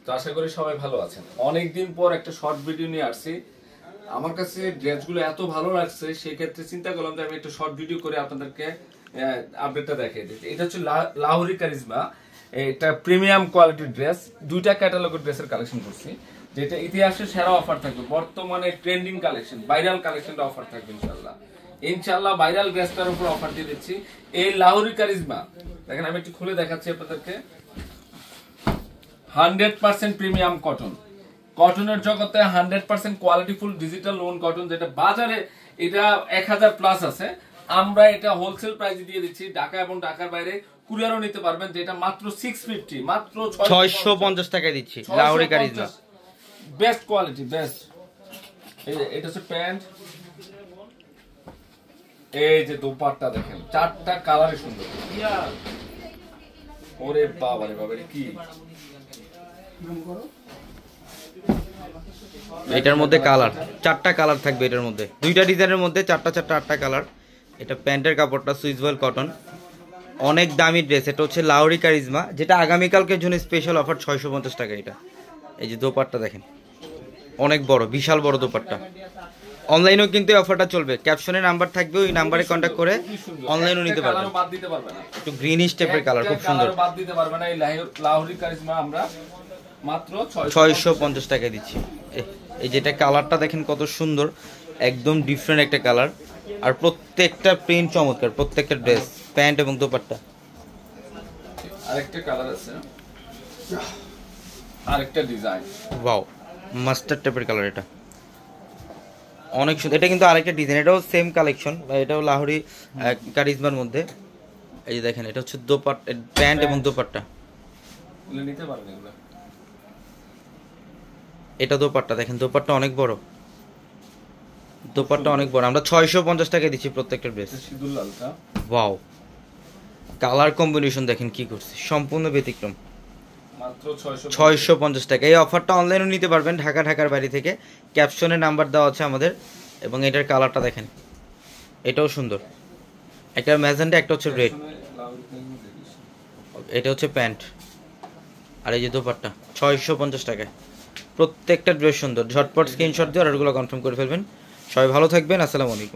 তো আশা করি সবাই ভালো আছেন। অনেকদিন পর একটা শর্ট ভিডিও নিয়ে আসছি। আমার কাছে ড্রেসগুলো এত ভালো লাগছে, সেই ক্ষেত্রে চিন্তা করলাম যে আমি একটু শর্ট ভিডিও করে আপনাদেরকে আপডেটটা দেখিয়ে দিচ্ছি। এটা হচ্ছে লাহোরি কারিজমা, এটা প্রিমিয়াম কোয়ালিটির ড্রেস। দুইটা ক্যাটালগের ড্রেসের কালেকশন করছি, যেটা ইতিহাসে সেরা অফার থাকবে, বর্তমানে ট্রেন্ডিং কালেকশন, ভাইরাল কালেকশনটা অফার থাকবে ইনশাআল্লাহ। ইনশাআল্লাহ ভাইরাল ড্রেসটার উপর অফার দিয়ে দিচ্ছি। এই লাহোরি কারিজমা দেখেন, আমি একটু খুলে দেখাচ্ছি আপনাদেরকে। 100% প্রিমিয়াম কটন, কটনের জগতে 100% কোয়ালিটিফুল ডিজিটাল লোন কটন, যেটা বাজারে এটা 1000 প্লাস আছে। আমরা এটা হোলসেল প্রাইসে দিয়ে দিচ্ছি, ঢাকা এবং ঢাকার বাইরে কুরিয়ারও নিতে পারবেন, যেটা মাত্র 650, মাত্র 650 টাকা দিচ্ছি। Lahori charisma best quality, best. এটা হচ্ছে প্যান্ট, এই যে দোপাট্টা দেখেন, চারটা কালারে সুন্দর। ওরে বাবা রে বাবা, কি এটার মধ্যে কালার, চারটা কালার থাকবে এটার মধ্যে, দুইটা ডিজাইনের মধ্যে চারটা আটটা কালার। এটা প্যান্টের কাপড়টা সুইস ওয়েল কটন, অনেক দামি ড্রেস। এটা হচ্ছে লাহোরি কারিজমা, যেটা আগামীকালকের জন্য স্পেশাল অফার 650 টাকা। এটা এই যে দোপাট্টা দেখেন, অনেক বড়, বিশাল বড় দোপাট্টা। অনলাইনেও কিন্তু এই অফারটা চলবে, ক্যাপশনে নাম্বার থাকবে, ওই নাম্বারে কন্ট্যাক্ট করে অনলাইনেও নিতে পারবেন। একটু গ্রিনিশ টাইপের কালার, খুব সুন্দর। বাদ দিতে পারবে না। এই লাহোরি কারিজমা আমরা মাত্র 650 টাকা দিচ্ছি। এই যেটা কালারটা দেখেন কত সুন্দর, একদম ডিফারেন্ট একটা কালার, আর প্রত্যেকটা প্রিন্ট চমৎকার, প্রত্যেকটা ড্রেস, প্যান্ট এবং দোপাট্টা। আরেকটা কালার আছে, আরেকটা ডিজাইন, ওয়াও, মাস্টার্ড টাইপের কালার। এটা অনেক সুন্দর। এটা কিন্তু আরেকটা ডিজাইন, এটাও সেম কালেকশন, এটাও লাহোরি কারিজমার মধ্যে। এই যে দেখেন, এটা হচ্ছে দোপাট্টা, প্যান্ট এবং দোপাট্টা। নিতে পারবেন এগুলো। এটা দোপাট্টা দেখেন, দোপাট্টা অনেক বড়, দোপাট্টা অনেক বড়। আমরা 650 টাকা দিচ্ছি প্রত্যেকটা ড্রেস। সিঁদুর লালটা, ওয়াও, কালার কম্বিনেশন দেখেন কি করছে, সম্পূর্ণ ব্যতিক্রম। মাত্র 650 টাকা। এই অফারটা অনলাইনেও নিতে পারবেন, ঢাকার বাইরে থেকে। ক্যাপশনে নাম্বার দেওয়া আছে আমাদের। এবং এটার কালারটা দেখেন, এটাও সুন্দর, একটা ম্যাজেন্টা, একটা হচ্ছে রেড। এটা হচ্ছে প্যান্ট, আর এই যে দোপাট্টা 650 টাকায়। প্রত্যেকটা ড্রেস সুন্দর। ঝটপট স্ক্রিনশট দিয়ে অর্ডারগুলো কনফার্ম করে ফেলবেন। সবাই ভালো থাকবেন, আসসালামু আলাইকুম।